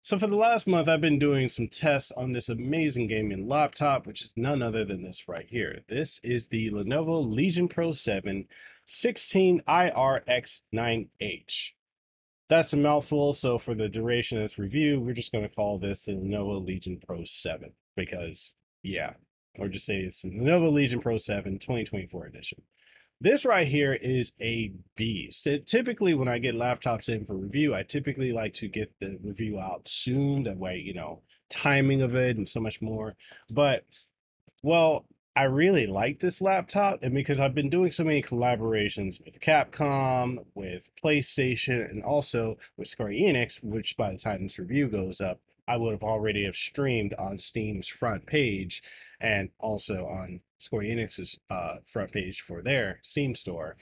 So for the last month, I've been doing some tests on this amazing gaming laptop, which is none other than this right here. This is the Lenovo Legion Pro 7 16IRX9H. That's a mouthful, so for the duration of this review, we're just going to call this the Lenovo Legion Pro 7 because, yeah, or just say it's the Lenovo Legion Pro 7 2024 edition. This right here is a beast. Typically, when I get laptops in for review, I typically like to get the review out soon. That way, timing of it and so much more. But, well, I really like this laptop, and because I've been doing so many collaborations with Capcom, with PlayStation, and also with Square Enix, which by the time this review goes up, I would have already have streamed on Steam's front page and also on Square Enix's front page for their Steam store,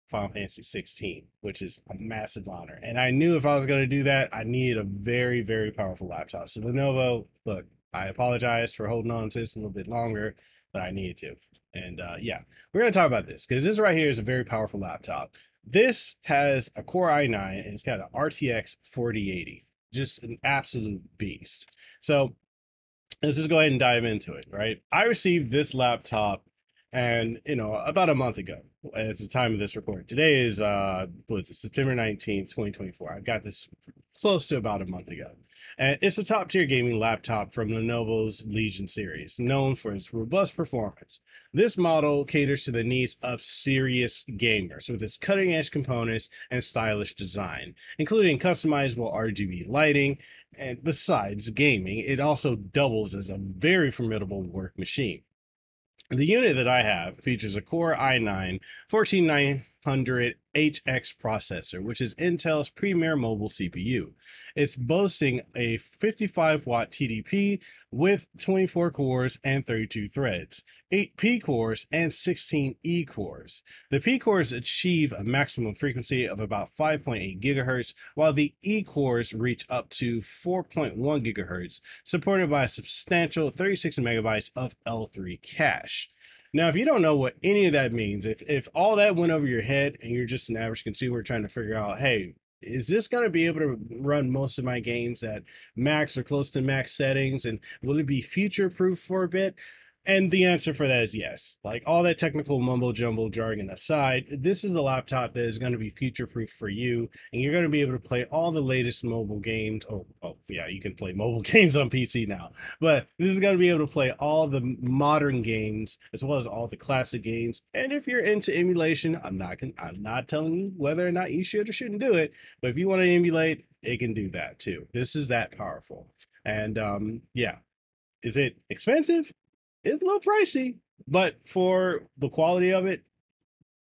Final Fantasy 16, which is a massive honor. And I knew if I was going to do that, I needed a very, very powerful laptop. So Lenovo, look, I apologize for holding on to this a little bit longer, but I needed to. And yeah, we're going to talk about this because this right here is a very powerful laptop. This has a Core i9 and it's got an RTX 4080, just an absolute beast. So let's just go ahead and dive into it, right? I received this laptop and, about a month ago. At the time of this report. Today is what's it, September 19th, 2024. I got this close to about a month ago. And it's a top-tier gaming laptop from Lenovo's Legion series, known for its robust performance. This model caters to the needs of serious gamers with its cutting-edge components and stylish design, including customizable RGB lighting. And besides gaming, it also doubles as a very formidable work machine. The unit that I have features a Core i9 14900HX processor, which is Intel's premier mobile CPU. It's boasting a 55-watt TDP with 24 cores and 32 threads, 8 P cores and 16 E cores. The P cores achieve a maximum frequency of about 5.8 gigahertz, while the E cores reach up to 4.1 gigahertz, supported by a substantial 36 megabytes of L3 cache. Now, if you don't know what any of that means, if all that went over your head and you're just an average consumer trying to figure out, hey, is this going to be able to run most of my games at max or close to max settings? And will it be future proof for a bit? And the answer for that is yes. Like all that technical mumbo jumbo jargon aside, this is a laptop that is going to be future proof for you, and you're going to be able to play all the latest mobile games. Oh yeah, you can play mobile games on PC now, but this is going to be able to play all the modern games as well as all the classic games. And if you're into emulation, I'm not telling you whether or not you should or shouldn't do it, but if you want to emulate, it can do that too. This is that powerful. And yeah, is it expensive? It's a little pricey, but for the quality of it,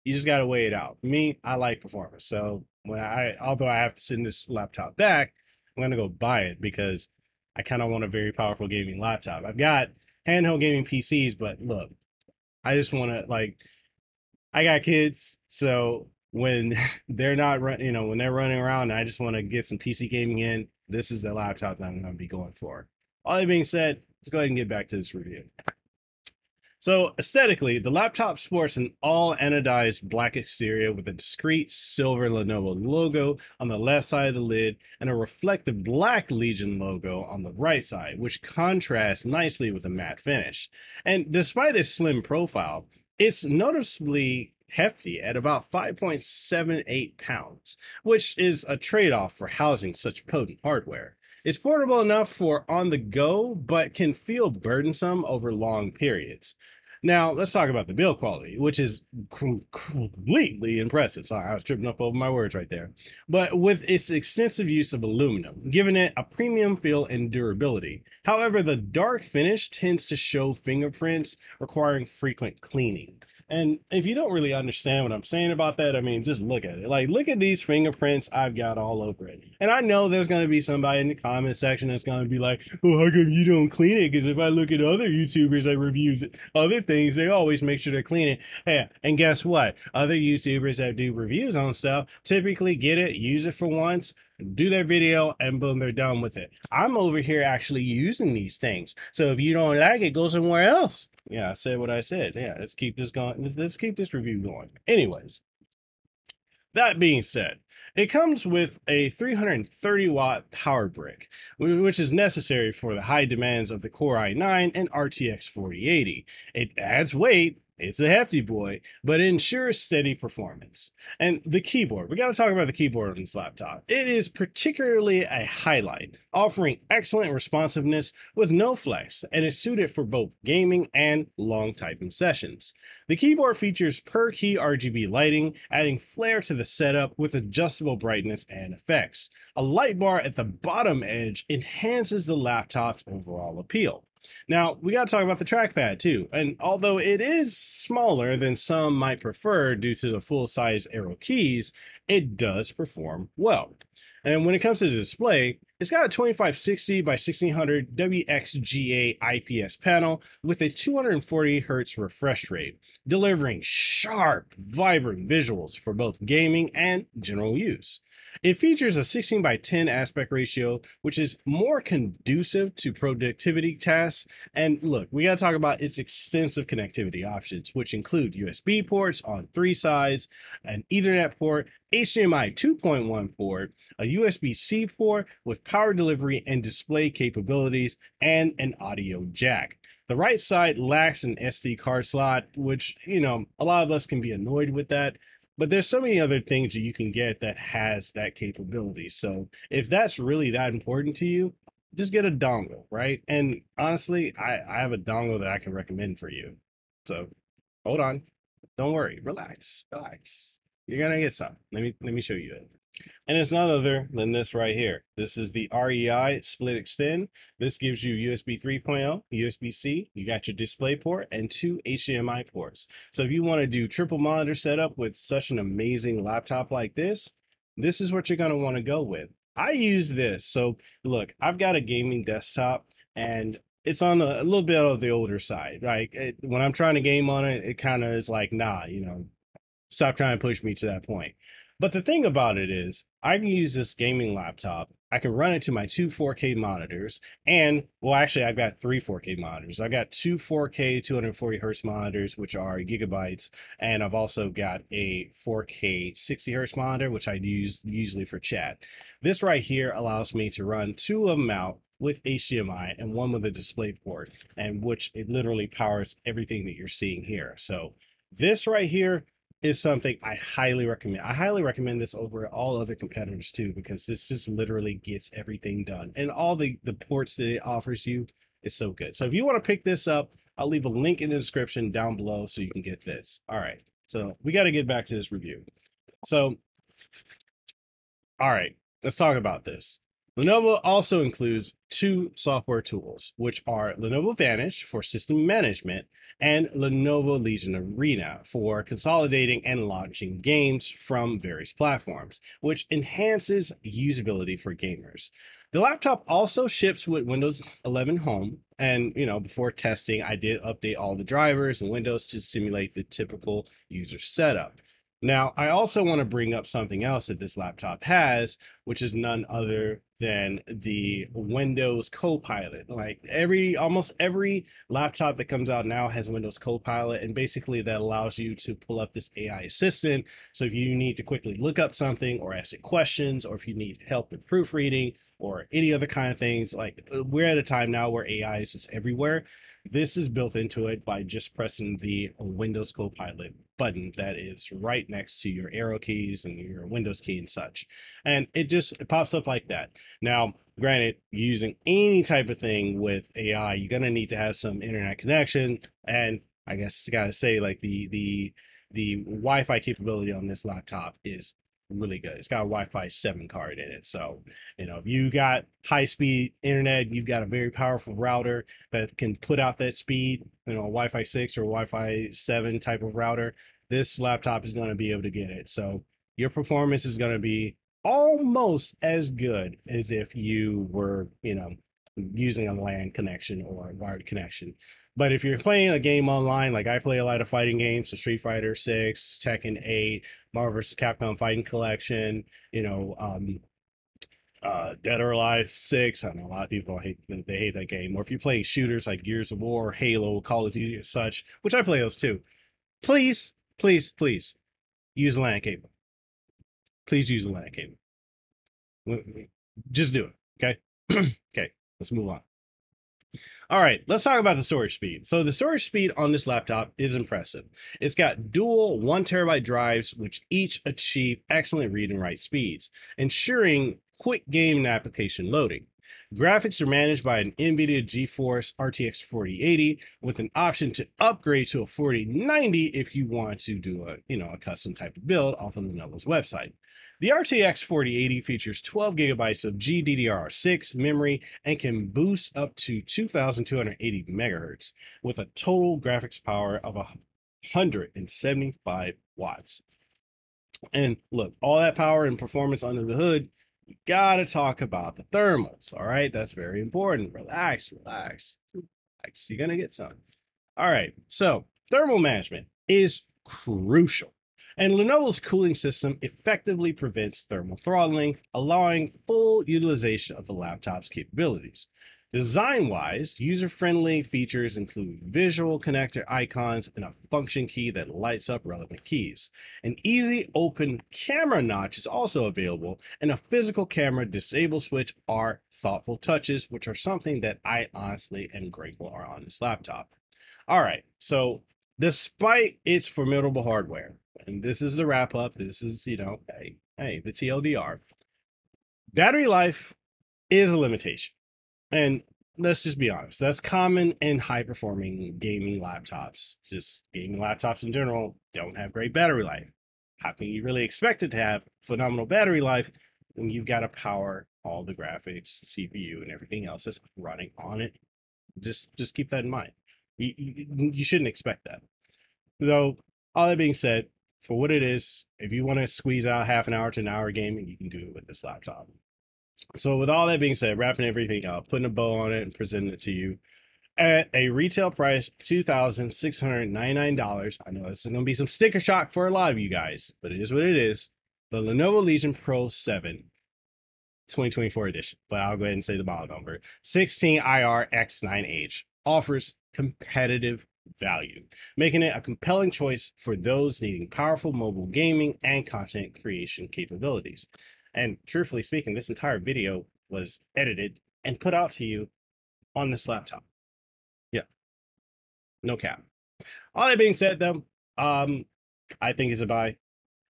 you just got to weigh it out. Me, I like performance. So although I have to send this laptop back, I'm going to go buy it because I kind of want a very powerful gaming laptop. I've got handheld gaming PCs, but look, I just want to I got kids. So when they're not when they're running around, I just want to get some PC gaming in. This is the laptop that I'm going to be going for. All that being said, let's go ahead and get back to this review. So aesthetically, the laptop sports an all anodized black exterior with a discrete silver Lenovo logo on the left side of the lid and a reflective black Legion logo on the right side, which contrasts nicely with the matte finish. And despite its slim profile, it's noticeably hefty at about 5.78 pounds, which is a trade-off for housing such potent hardware. It's portable enough for on the go, but can feel burdensome over long periods. Now, let's talk about the build quality, which is completely impressive. Sorry, I was tripping up over my words right there. But with its extensive use of aluminum, giving it a premium feel and durability. However, the dark finish tends to show fingerprints, requiring frequent cleaning. And if you don't really understand what I'm saying about that, I mean, just look at it. Like, look at these fingerprints I've got all over it. And I know there's going to be somebody in the comment section that's going to be like, well, how come you don't clean it? Because if I look at other YouTubers that review other things, they always make sure to clean it. Hey, and guess what? Other YouTubers that do reviews on stuff typically get it, use it for once, do their video, and boom, they're done with it. I'm over here actually using these things. So if you don't like it, go somewhere else. Yeah, I said what I said. Yeah, let's keep this going. Let's keep this review going. Anyways, That being said, it comes with a 330-watt power brick, which is necessary for the high demands of the Core i9 and RTX 4080. It adds weight. It's a hefty boy, but it ensures steady performance. And the keyboard, we got to talk about the keyboard on this laptop. It is particularly a highlight, offering excellent responsiveness with no flex, and is suited for both gaming and long typing sessions. The keyboard features per key RGB lighting, adding flair to the setup with adjustable brightness and effects. A light bar at the bottom edge enhances the laptop's overall appeal. Now, we got to talk about the trackpad too, and although it is smaller than some might prefer due to the full-size arrow keys, it does perform well. And when it comes to the display, it's got a 2560 by 1600 WXGA IPS panel with a 240 Hz refresh rate, delivering sharp, vibrant visuals for both gaming and general use. It features a 16 by 10 aspect ratio, which is more conducive to productivity tasks. And look, we got to talk about its extensive connectivity options, which include USB ports on 3 sides, an Ethernet port, HDMI 2.1 port, a USB-C port with power delivery and display capabilities, and an audio jack. The right side lacks an SD card slot, which, a lot of us can be annoyed with that. But there's so many other things that you can get that has that capability. So if that's really that important to you, just get a dongle, right? And honestly, I have a dongle that I can recommend for you. So hold on. Don't worry. Relax. Relax. You're gonna get some. Let me show you it. And it's none other than this right here. This is the REI Split Extend. This gives you USB 3.0, USB-C, you got your display port, and 2 HDMI ports. So if you want to do triple monitor setup with such an amazing laptop like this is what you're going to want to go with. I use this. So look, I've got a gaming desktop, and it's on a little bit of the older side. Like when I'm trying to game on it, it kind of is like, nah, stop trying to push me to that point. But the thing about it is, I can use this gaming laptop. I can run it to my 2 4K monitors, and well, actually, I've got 3 4K monitors. I've got 2 4K 240 hertz monitors, which are gigabytes, and I've also got a 4K 60 hertz monitor, which I use usually for chat. This right here allows me to run 2 of them out with HDMI and 1 with a display port, and which it literally powers everything that you're seeing here. So this right here is something I highly recommend. I highly recommend this over all other competitors too, because this just literally gets everything done. And all the ports that it offers you is so good. So if you want to pick this up, I'll leave a link in the description down below so you can get this. All right. So we got to get back to this review. So, all right, let's talk about this. Lenovo also includes 2 software tools, which are Lenovo Vantage for system management and Lenovo Legion Arena for consolidating and launching games from various platforms, which enhances usability for gamers. The laptop also ships with Windows 11 Home, and before testing, I did update all the drivers and Windows to simulate the typical user setup. Now, I also want to bring up something else that this laptop has, which is none other than the Windows Copilot. Like almost every laptop that comes out now has Windows Copilot, and basically that allows you to pull up this AI assistant. So if you need to quickly look up something or ask it questions, or if you need help with proofreading or any other kind of things, like we're at a time now where AI is just everywhere. This is built into it by just pressing the Windows Copilot button that is right next to your arrow keys and your Windows key and such. And it pops up like that. Now, granted, using any type of thing with AI, you're going to need to have some internet connection. And I guess you got to say, like, the Wi-Fi capability on this laptop is really good. It's got a Wi-Fi 7 card in it. So, if you got high-speed internet, you've got a very powerful router that can put out that speed, a Wi-Fi 6 or Wi-Fi 7 type of router, this laptop is going to be able to get it. So your performance is going to be almost as good as if you were, using a LAN connection or a wired connection. But if you're playing a game online, like I play a lot of fighting games, so Street Fighter 6, Tekken 8, Marvel vs. Capcom Fighting Collection, Dead or Alive 6. I know a lot of people hate that game. Or if you're playing shooters like Gears of War, Halo, Call of Duty, and such, which I play those too. Please, please, please use a LAN cable. please use a LAN cable. Just do it. Okay. Okay. Let's move on. All right, let's talk about the storage speed. So the storage speed on this laptop is impressive. It's got dual 1 terabyte drives, which each achieve excellent read and write speeds, ensuring quick game and application loading. Graphics are managed by an NVIDIA GeForce RTX 4080 with an option to upgrade to a 4090 if you want to do a custom type of build off of Lenovo's website. The RTX 4080 features 12 gigabytes of GDDR6 memory and can boost up to 2,280 megahertz with a total graphics power of 175 watts. And look, all that power and performance under the hood, you gotta talk about the thermals. All right, that's very important. Relax. You're gonna get some. All right, so thermal management is crucial. And Lenovo's cooling system effectively prevents thermal throttling, allowing full utilization of the laptop's capabilities. Design-wise, user-friendly features include visual connector icons and a function key that lights up relevant keys. An easy open camera notch is also available, and a physical camera disable switch are thoughtful touches, which are something that I honestly am grateful are on this laptop. All right, so despite its formidable hardware, and this is the wrap up, this is, the TLDR, battery life is a limitation. And let's just be honest, that's common in high performing gaming laptops. Just gaming laptops in general don't have great battery life. How can you really expect it to have phenomenal battery life when you've got to power all the graphics, CPU, and everything else that's running on it? Just keep that in mind. You shouldn't expect that. Though, all that being said, for what it is, if you want to squeeze out half an hour to an hour gaming, you can do it with this laptop. So with all that being said, wrapping everything up, putting a bow on it and presenting it to you at a retail price of $2,699. I know it's going to be some sticker shock for a lot of you guys, but it is what it is. The Lenovo Legion Pro 7 2024 edition, but I'll go ahead and say the model number, 16IR-X9H, offers competitive value, making it a compelling choice for those needing powerful mobile gaming and content creation capabilities. And truthfully speaking, this entire video was edited and put out to you on this laptop. Yeah, no cap. All that being said, though, I think it's a buy.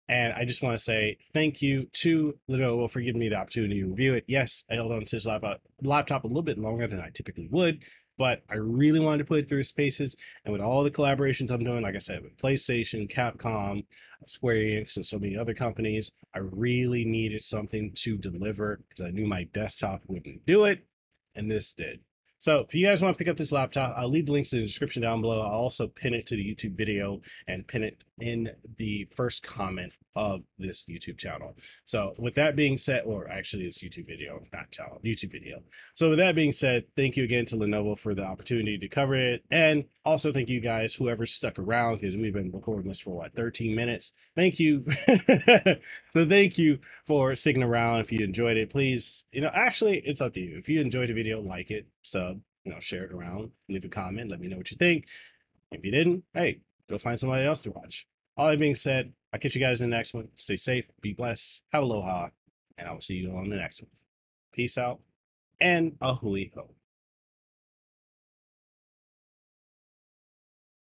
And I just want to say thank you to Lenovo for giving me the opportunity to review it. Yes, I held on to this laptop a little bit longer than I typically would, but I really wanted to put it through its paces. And with all the collaborations I'm doing, like I said, with PlayStation, Capcom, Square Enix, and so many other companies, I really needed something to deliver because I knew my desktop wouldn't do it, and this did. So if you guys want to pick up this laptop, I'll leave the links in the description down below. I'll also pin it to the YouTube video and pin it in the first comment of this YouTube channel. So with that being said, or actually it's YouTube video, not channel, YouTube video. So with that being said, thank you again to Lenovo for the opportunity to cover it. And also thank you guys, whoever stuck around, because we've been recording this for 13 minutes. Thank you. So thank you for sticking around. If you enjoyed it, please, actually it's up to you. If you enjoyed the video, like it, sub, share it around, leave a comment, let me know what you think. If you didn't, hey, go find somebody else to watch. All that being said, I'll catch you guys in the next one. Stay safe, be blessed, have aloha, and I will see you on the next one. Peace out, and a hui ho.